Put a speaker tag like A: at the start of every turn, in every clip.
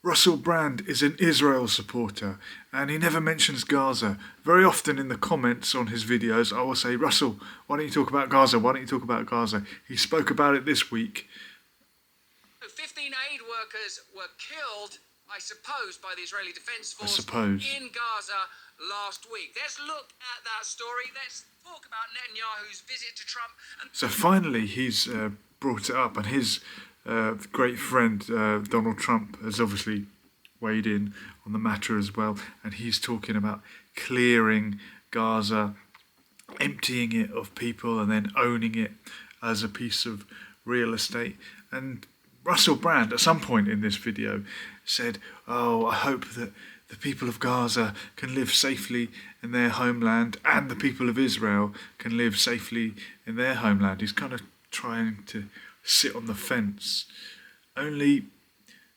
A: Russell Brand is an Israel supporter and he never mentions Gaza. Very often in the comments on his videos I will say, Russell, why don't you talk about Gaza? Why don't you talk about Gaza? He spoke about it this week.
B: 15 aid workers were killed, I suppose, by the Israeli Defense Force in Gaza last week. Let's look at that story. Let's talk about Netanyahu's visit to Trump.
A: So finally he's brought it up, and his great friend Donald Trump has obviously weighed in on the matter as well, and he's talking about clearing Gaza, emptying it of people and then owning it as a piece of real estate. And Russell Brand at some point in this video said, oh, I hope that the people of Gaza can live safely in their homeland and the people of Israel can live safely in their homeland. He's kind of trying to sit on the fence. Only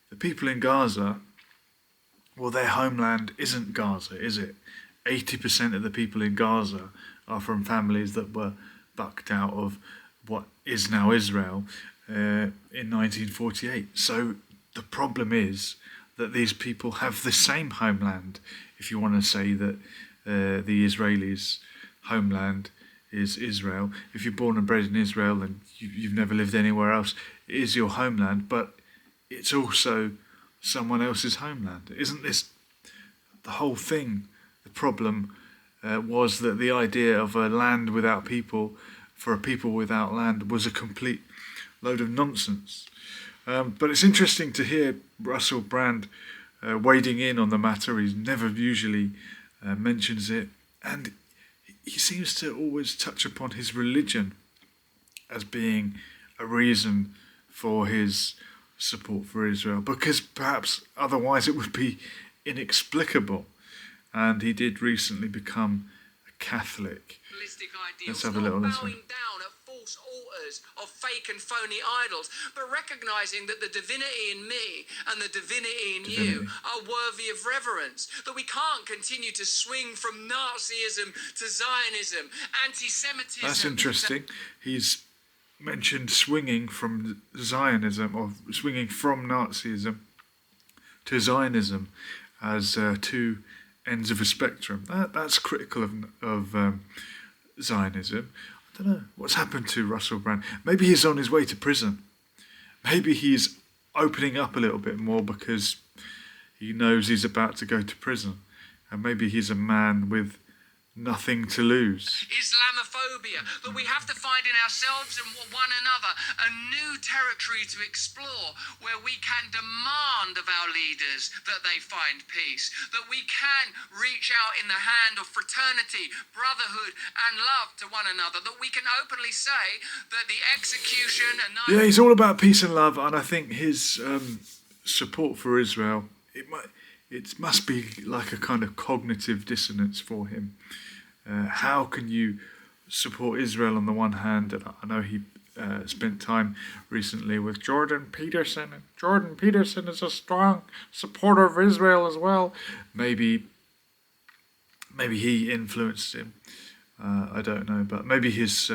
A: the people in Gaza, well, their homeland isn't Gaza, is it? 80% of the people in Gaza are from families that were bucked out of what is now Israel in 1948. So the problem is that these people have the same homeland. If you want to say that the Israelis' homeland is Israel, if you're born and bred in Israel and you've never lived anywhere else, it is your homeland, but it's also someone else's homeland. Isn't this the whole thing? The problem was that the idea of a land without people for a people without land was a complete load of nonsense. But it's interesting to hear Russell Brand wading in on the matter. He never usually mentions it, and he seems to always touch upon his religion as being a reason for his support for Israel, because perhaps otherwise it would be inexplicable. And he did recently become a Catholic. Let's have a little listen.
B: Down at false altars of fake and phony idols, but recognizing that the divinity in me and the divinity in you are worthy of reverence. That we can't continue to swing from Nazism to Zionism, anti-Semitism.
A: That's interesting. He's mentioned swinging from Zionism, or swinging from Nazism to Zionism, as two ends of a spectrum. That's critical of Zionism. I don't know what's happened to Russell Brand. Maybe he's on his way to prison. Maybe he's opening up a little bit more because he knows he's about to go to prison, and maybe he's a man with nothing to lose.
B: Islamophobia, that we have to find in ourselves and one another a new territory to explore, where we can demand of our leaders that they find peace, that we can reach out in the hand of fraternity, brotherhood and love to one another, that we can openly say that the execution and...
A: Yeah, he's all about peace and love, and I think his support for Israel, it must be like a kind of cognitive dissonance for him. How can you support Israel on the one hand? And I know he spent time recently with Jordan Peterson, and Jordan Peterson is a strong supporter of Israel as well. Maybe he influenced him. I don't know, but maybe his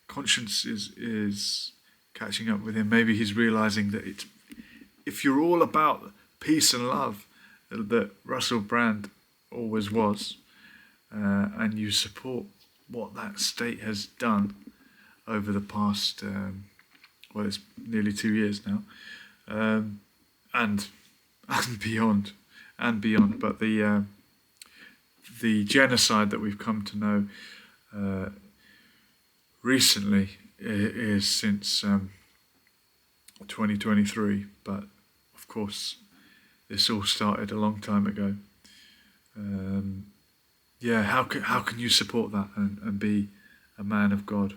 A: conscience is catching up with him. Maybe he's realizing that if you're all about peace and love, that Russell Brand always was, and you support what that state has done over the past, well, it's nearly 2 years now, and beyond, but the genocide that we've come to know recently is since 2023, but of course this all started a long time ago. Yeah, how can you support that and be a man of God?